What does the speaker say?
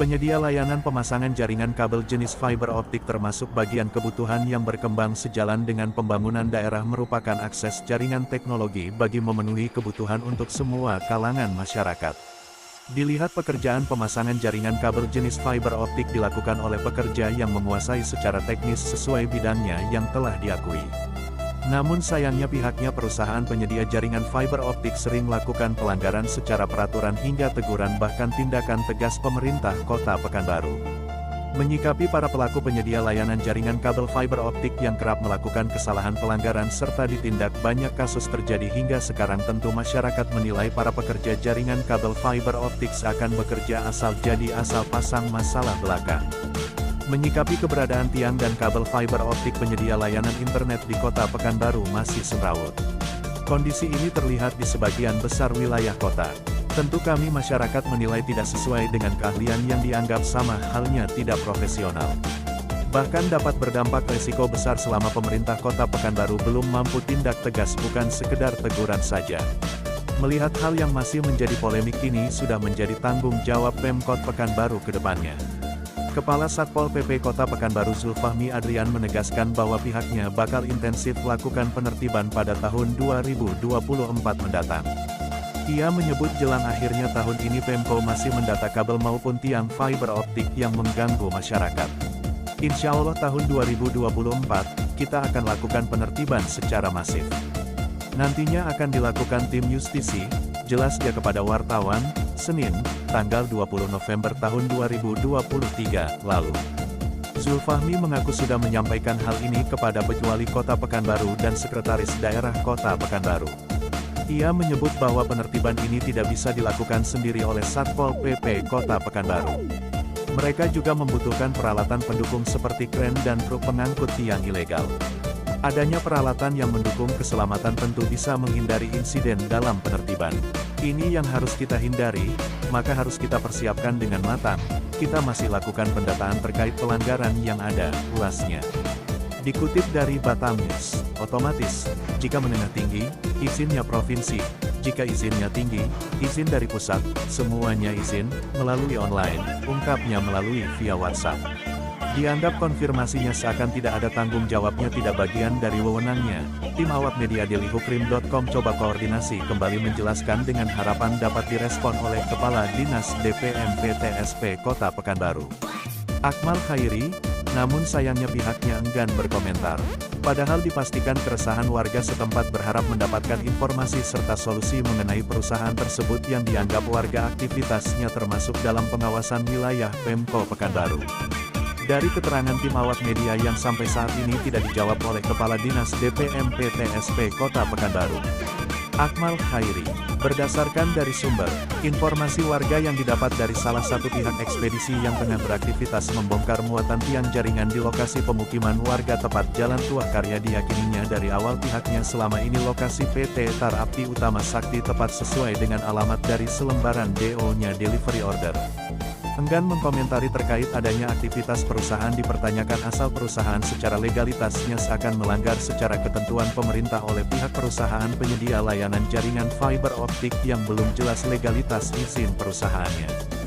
Penyedia layanan pemasangan jaringan kabel jenis fiber optik termasuk bagian kebutuhan yang berkembang sejalan dengan pembangunan daerah merupakan akses jaringan teknologi bagi memenuhi kebutuhan untuk semua kalangan masyarakat. Dilihat pekerjaan pemasangan jaringan kabel jenis fiber optik dilakukan oleh pekerja yang menguasai secara teknis sesuai bidangnya yang telah diakui. Namun sayangnya pihaknya perusahaan penyedia jaringan fiber optik sering melakukan pelanggaran secara peraturan hingga teguran bahkan tindakan tegas pemerintah Kota Pekanbaru. Menyikapi para pelaku penyedia layanan jaringan kabel fiber optik yang kerap melakukan kesalahan pelanggaran serta ditindak banyak kasus terjadi hingga sekarang tentu masyarakat menilai para pekerja jaringan kabel fiber optik seakan bekerja asal jadi asal pasang masalah belaka. Menyikapi keberadaan tiang dan kabel fiber optik penyedia layanan internet di Kota Pekanbaru masih semrawut. Kondisi ini terlihat di sebagian besar wilayah kota. Tentu kami masyarakat menilai tidak sesuai dengan keahlian yang dianggap sama halnya tidak profesional. Bahkan dapat berdampak resiko besar selama pemerintah Kota Pekanbaru belum mampu tindak tegas bukan sekedar teguran saja. Melihat hal yang masih menjadi polemik ini sudah menjadi tanggung jawab Pemkot Pekanbaru ke depannya. Kepala Satpol PP Kota Pekanbaru Zulfahmi Adrian menegaskan bahwa pihaknya bakal intensif melakukan penertiban pada tahun 2024 mendatang. Ia menyebut jelang akhirnya tahun ini Pemko masih mendata kabel maupun tiang fiber optik yang mengganggu masyarakat. Insya Allah tahun 2024, kita akan lakukan penertiban secara masif. Nantinya akan dilakukan tim justisi, jelas dia kepada wartawan, Senin, tanggal 20 November tahun 2023 lalu. Zulfahmi mengaku sudah menyampaikan hal ini kepada Bupati Kota Pekanbaru dan Sekretaris Daerah Kota Pekanbaru. Ia menyebut bahwa penertiban ini tidak bisa dilakukan sendiri oleh Satpol PP Kota Pekanbaru. Mereka juga membutuhkan peralatan pendukung seperti kren dan truk pengangkut tiang ilegal. Adanya peralatan yang mendukung keselamatan tentu bisa menghindari insiden dalam penertiban. Ini yang harus kita hindari, maka harus kita persiapkan dengan matang. Kita masih lakukan pendataan terkait pelanggaran yang ada, ulasnya. Dikutip dari Batam News, otomatis, jika menengah tinggi, izinnya provinsi, jika izinnya tinggi, izin dari pusat, semuanya izin, melalui online, ungkapnya melalui via WhatsApp. Dianggap konfirmasinya seakan tidak ada tanggung jawabnya tidak bagian dari wewenangnya. Tim awak media dailyhukrim.com coba koordinasi kembali menjelaskan dengan harapan dapat direspon oleh Kepala Dinas DPM PTSP Kota Pekanbaru, Akmal Khairi, namun sayangnya pihaknya enggan berkomentar. Padahal dipastikan keresahan warga setempat berharap mendapatkan informasi serta solusi mengenai perusahaan tersebut yang dianggap warga aktivitasnya termasuk dalam pengawasan wilayah Pemko Pekanbaru. Dari keterangan tim awak media yang sampai saat ini tidak dijawab oleh Kepala Dinas DPM PTSP Kota Pekanbaru, Akmal Khairi, berdasarkan dari sumber, informasi warga yang didapat dari salah satu pihak ekspedisi yang tengah beraktivitas membongkar muatan tiang jaringan di lokasi pemukiman warga tepat Jalan Tuah Karya diyakininya dari awal pihaknya selama ini lokasi PT Tar Abdi Utama Sakti tepat sesuai dengan alamat dari selembaran DO-nya delivery order. Enggan mengkomentari terkait adanya aktivitas perusahaan dipertanyakan asal perusahaan secara legalitasnya seakan melanggar secara ketentuan pemerintah oleh pihak perusahaan penyedia layanan jaringan fiber optik yang belum jelas legalitas izin perusahaannya.